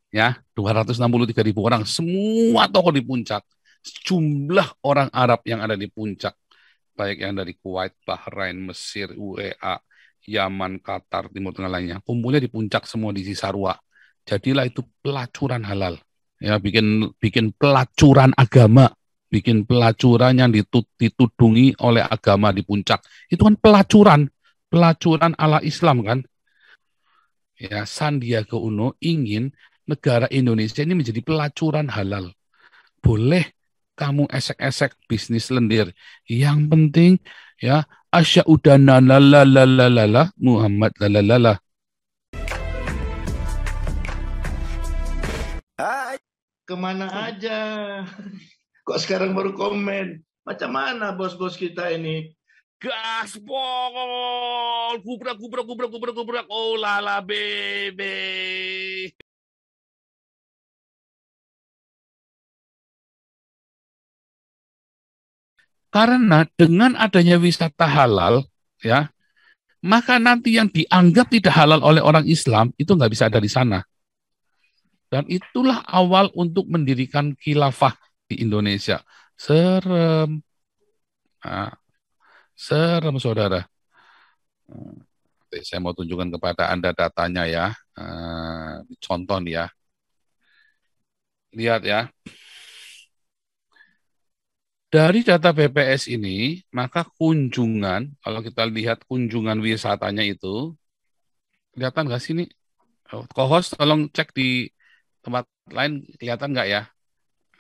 Ya, 263.000 orang, semua tokoh di puncak. Jumlah orang Arab yang ada di puncak, baik yang dari Kuwait, Bahrain, Mesir, UEA, Yaman, Qatar, Timur Tengah lainnya, kumpulnya di puncak semua di Cisarua. Jadilah itu pelacuran halal. Ya, bikin bikin pelacuran agama, bikin pelacuran yang ditudungi oleh agama di puncak. Itu kan pelacuran, pelacuran ala Islam kan? Ya, Sandiaga Uno ingin negara Indonesia ini menjadi pelacuran halal. Boleh kamu esek-esek bisnis lendir. Yang penting ya asyhadana la la la la la la Muhammad la la la la. Hai, kemana aja? Kok sekarang baru komen? Macam mana bos-bos kita ini? Gaspol, gubrak gubrak gubrak gubrak gubrak. Oh lala bebe. Karena dengan adanya wisata halal, ya, maka nanti yang dianggap tidak halal oleh orang Islam itu nggak bisa ada di sana. Dan itulah awal untuk mendirikan khilafah di Indonesia. Serem, ah, serem saudara. Saya mau tunjukkan kepada Anda datanya ya. Contoh nih ya. Lihat ya. Dari data BPS ini, maka kunjungan, kalau kita lihat kunjungan wisatanya itu, kelihatan nggak sih ini? Co-host tolong cek di tempat lain, kelihatan nggak ya?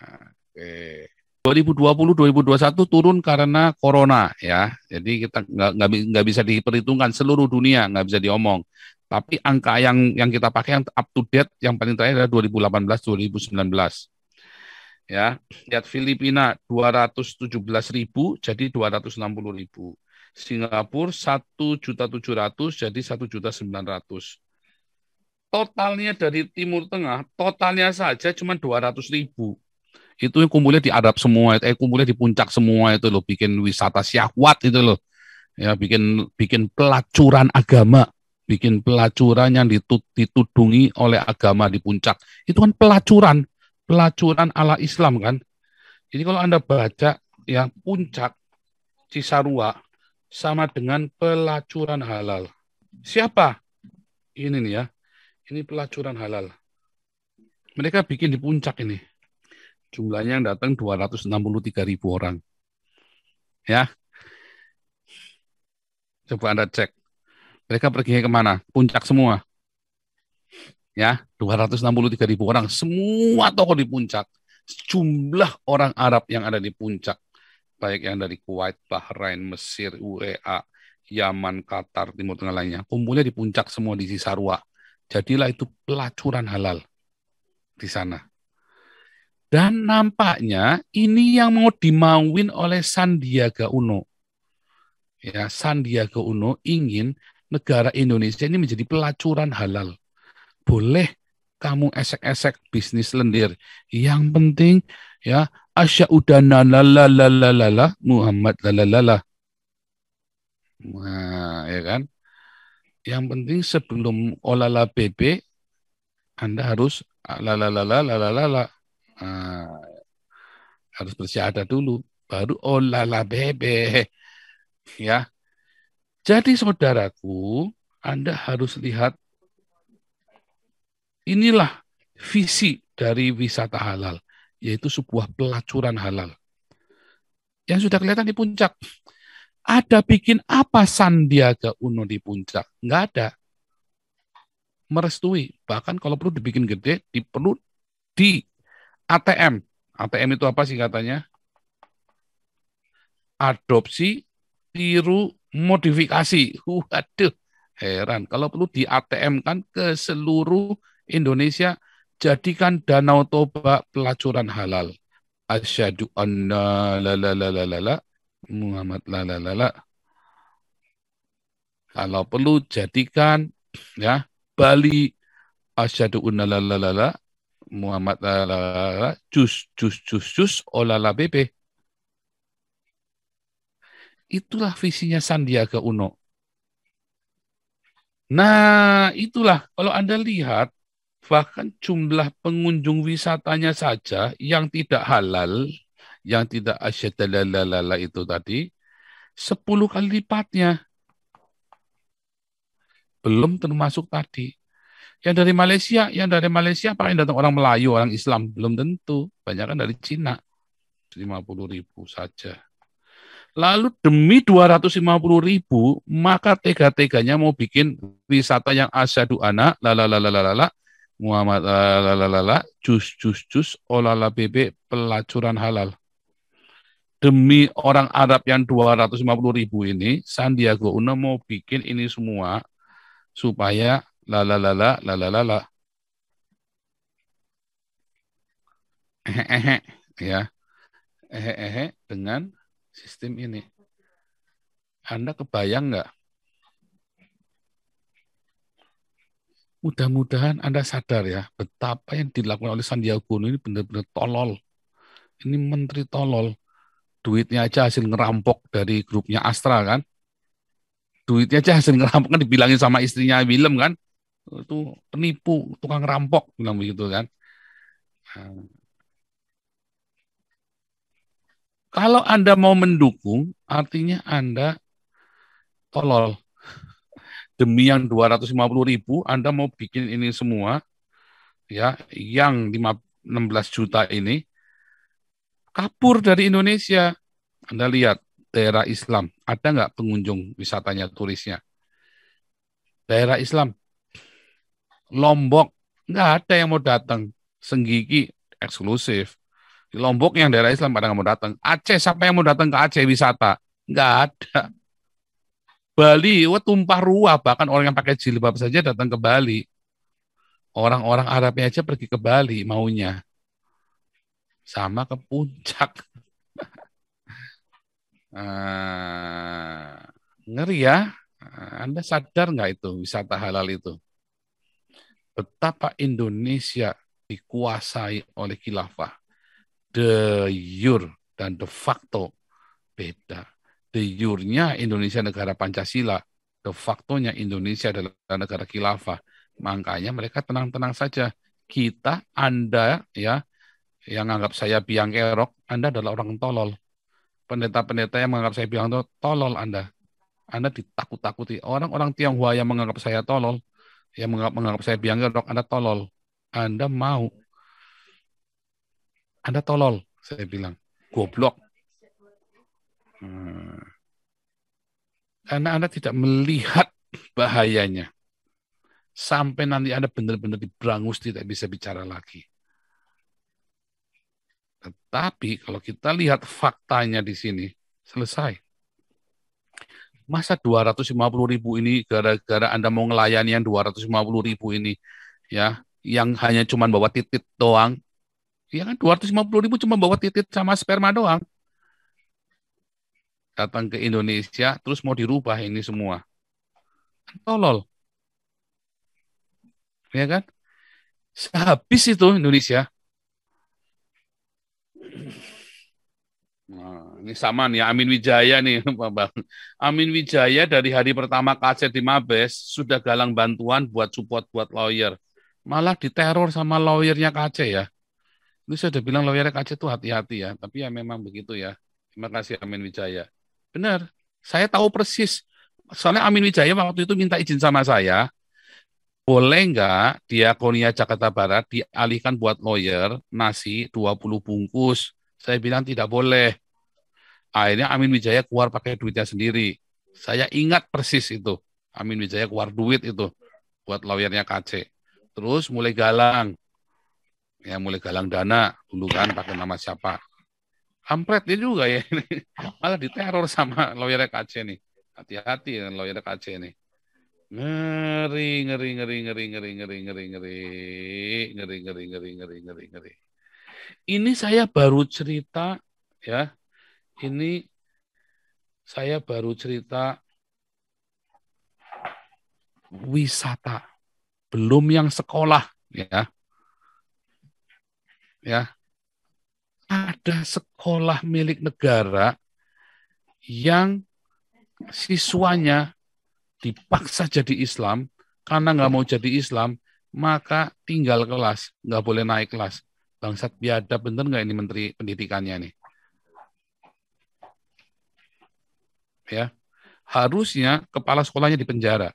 Oke. 2020-2021 turun karena corona ya. Jadi kita nggak bisa diperhitungkan seluruh dunia, nggak bisa diomong. Tapi angka yang kita pakai yang up to date yang paling terakhir adalah 2018-2019. Ya, lihat Filipina 217.000 jadi 260.000. Singapura 1.700.000 jadi 1.900.000. Totalnya dari Timur Tengah, totalnya saja cuma 200.000. Itu yang kumpulnya di Arab semua, kumpulnya di puncak semua itu loh, bikin wisata syahwat itu loh. Ya, bikin bikin pelacuran agama, bikin pelacuran yang ditudungi oleh agama di puncak. Itu kan pelacuran, pelacuran ala Islam kan. Jadi kalau Anda baca ya puncak Cisarua sama dengan pelacuran halal. Siapa? Ini nih ya, ini pelacuran halal. Mereka bikin di puncak ini. Jumlahnya yang datang 263.000 orang. Ya, coba Anda cek. Mereka pergi kemana? Puncak semua. Ya, 263.000 orang. Semua tokoh di puncak. Jumlah orang Arab yang ada di puncak. Baik yang dari Kuwait, Bahrain, Mesir, UEA, Yaman, Qatar, Timur Tengah lainnya. Kumpulnya di puncak semua di Cisarua. Jadilah itu pelacuran halal di sana. Dan nampaknya ini yang mau dimauin oleh Sandiaga Uno. Ya, Sandiaga Uno ingin negara Indonesia ini menjadi pelacuran halal. Boleh kamu esek-esek bisnis lendir. Yang penting ya asyhadana la la la la la la Muhammad la la la la. Nah, ya kan? Yang penting sebelum olala bebe Anda harus la la la la la la la la. Nah, harus bersyahadat dulu baru olala bebe ya. Jadi saudaraku, Anda harus lihat inilah visi dari wisata halal, yaitu sebuah pelacuran halal. Yang sudah kelihatan di puncak. Ada bikin apa Sandiaga Uno di puncak? Nggak ada. Merestui. Bahkan kalau perlu dibikin gede, perlu di ATM. ATM itu apa sih katanya? Adopsi, tiru, modifikasi. Waduh, heran. Kalau perlu di ATM kan ke seluruh Indonesia, jadikan Danau Toba pelacuran halal. Asyhadu anna la la la la la la Muhammad la la la la. Kalau perlu jadikan ya Bali asyhadu anna la la la la Muhammad la la la la jus jus jus jus olala bebe. Itulah visinya Sandiaga Uno. Nah, itulah kalau Anda lihat Bahkan jumlah pengunjung wisatanya saja yang tidak halal, yang tidak asyhadallalala itu tadi, 10 kali lipatnya. Belum termasuk tadi. Yang dari Malaysia, apa yang datang orang Melayu, orang Islam? Belum tentu. Banyak kan dari Cina. 50.000 saja. Lalu demi 250.000, maka tega-teganya mau bikin wisata yang asyhadu ana, lalalalala, Muhammad lalalala, jus, olala bebek, pelacuran halal. Demi orang Arab yang 250.000 ini, Sandiaga Uno mau bikin ini semua supaya lalalala, ya, dengan sistem ini. Anda kebayang nggak? Mudah-mudahan Anda sadar ya, betapa yang dilakukan oleh Sandiaga Uno ini benar-benar tolol. Ini menteri tolol. Duitnya aja hasil ngerampok dari grupnya Astra kan. Duitnya aja hasil ngerampok kan dibilangin sama istrinya Willem kan. Itu penipu, tukang rampok, bilang begitu kan. Nah, kalau Anda mau mendukung, artinya Anda tolol. Demi yang 250.000, Anda mau bikin ini semua, ya, yang 16 juta ini, kabur dari Indonesia. Anda lihat, daerah Islam, ada nggak pengunjung wisatanya, turisnya? Daerah Islam, Lombok, nggak ada yang mau datang. Senggigi, eksklusif. Di Lombok yang daerah Islam pada nggak mau datang. Aceh, siapa yang mau datang ke Aceh wisata? Nggak ada. Bali, wah tumpah ruah. Bahkan orang yang pakai jilbab saja datang ke Bali. Orang-orang Arabnya aja pergi ke Bali maunya. Sama ke puncak. Ngeri ya. Anda sadar nggak itu wisata halal itu? Betapa Indonesia dikuasai oleh khilafah. De jure dan de facto beda. De jure-nya Indonesia negara Pancasila, de facto-nya Indonesia adalah negara khilafah. Makanya mereka tenang-tenang saja. Kita, Anda, ya, yang anggap saya biang kerok, Anda adalah orang tolol. Pendeta-pendeta yang menganggap saya biang tolol, Anda. Anda ditakut-takuti. Orang-orang Tionghoa yang menganggap saya tolol, yang menganggap saya biang kerok, Anda tolol. Anda mau. Anda tolol, saya bilang. Goblok. Karena Anda tidak melihat bahayanya. Sampai nanti Anda benar-benar diberangus, tidak bisa bicara lagi. Tetapi kalau kita lihat faktanya di sini, selesai. Masa 250.000 ini gara-gara Anda mau ngelayani yang 250.000 ini, ya, yang hanya cuma bawa titit doang, ya kan 250.000 cuma bawa titit sama sperma doang. Datang ke Indonesia, terus mau dirubah ini semua. Tolol. Ya kan? Sehabis itu Indonesia. Nah, ini sama nih, Amin Wijaya nih, Bang. Amin Wijaya dari hari pertama KC di Mabes sudah galang bantuan buat support buat lawyer. Malah diteror sama lawyernya KC ya. Ini saya udah bilang lawyernya KC tuh hati-hati ya, tapi ya memang begitu ya. Terima kasih Amin Wijaya. Benar, saya tahu persis. Soalnya Amin Wijaya waktu itu minta izin sama saya, boleh nggak Diakonia Jakarta Barat dialihkan buat lawyer nasi 20 bungkus. Saya bilang tidak boleh. Akhirnya Amin Wijaya keluar pakai duitnya sendiri. Saya ingat persis itu. Amin Wijaya keluar duit itu buat lawyernya KC. Terus mulai galang. Ya mulai galang dana dulu kan pakai nama siapa. Kampret dia juga ya. Malah diteror sama lawyernya KC nih. Hati-hati dengan lawyernya KC nih. Ngeri, ngeri, ngeri, ngeri, ngeri, ngeri, ngeri, ngeri, ngeri, ngeri, ngeri, ngeri, ngeri, ngeri. Ini saya baru cerita ya. Ini saya baru cerita wisata, belum yang sekolah ya. Ya, ada sekolah milik negara yang siswanya dipaksa jadi Islam karena nggak mau jadi Islam, maka tinggal kelas, nggak boleh naik kelas. Bangsat biadab, bener nggak ini Menteri Pendidikannya nih? Ya, harusnya kepala sekolahnya dipenjara.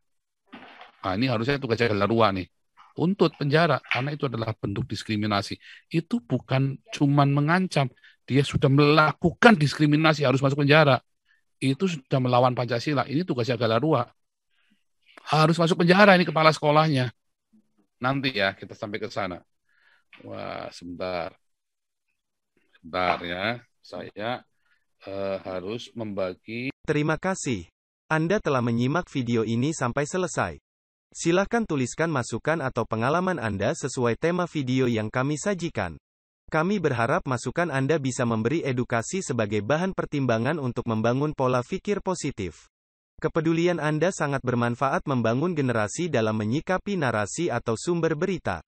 Nah, ini harusnya tugas jaga larua nih. Tuntut penjara, karena itu adalah bentuk diskriminasi. Itu bukan cuman mengancam, dia sudah melakukan diskriminasi, harus masuk penjara. Itu sudah melawan Pancasila. Ini tugas jaga larua. Harus masuk penjara ini kepala sekolahnya. Nanti ya, kita sampai ke sana. Wah, sebentar. Sebentar ya. Saya harus membagi. Terima kasih. Anda telah menyimak video ini sampai selesai. Silahkan tuliskan masukan atau pengalaman Anda sesuai tema video yang kami sajikan. Kami berharap masukan Anda bisa memberi edukasi sebagai bahan pertimbangan untuk membangun pola pikir positif. Kepedulian Anda sangat bermanfaat membangun generasi dalam menyikapi narasi atau sumber berita.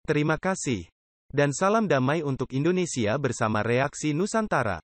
Terima kasih. Dan salam damai untuk Indonesia bersama Reaksi Nusantara.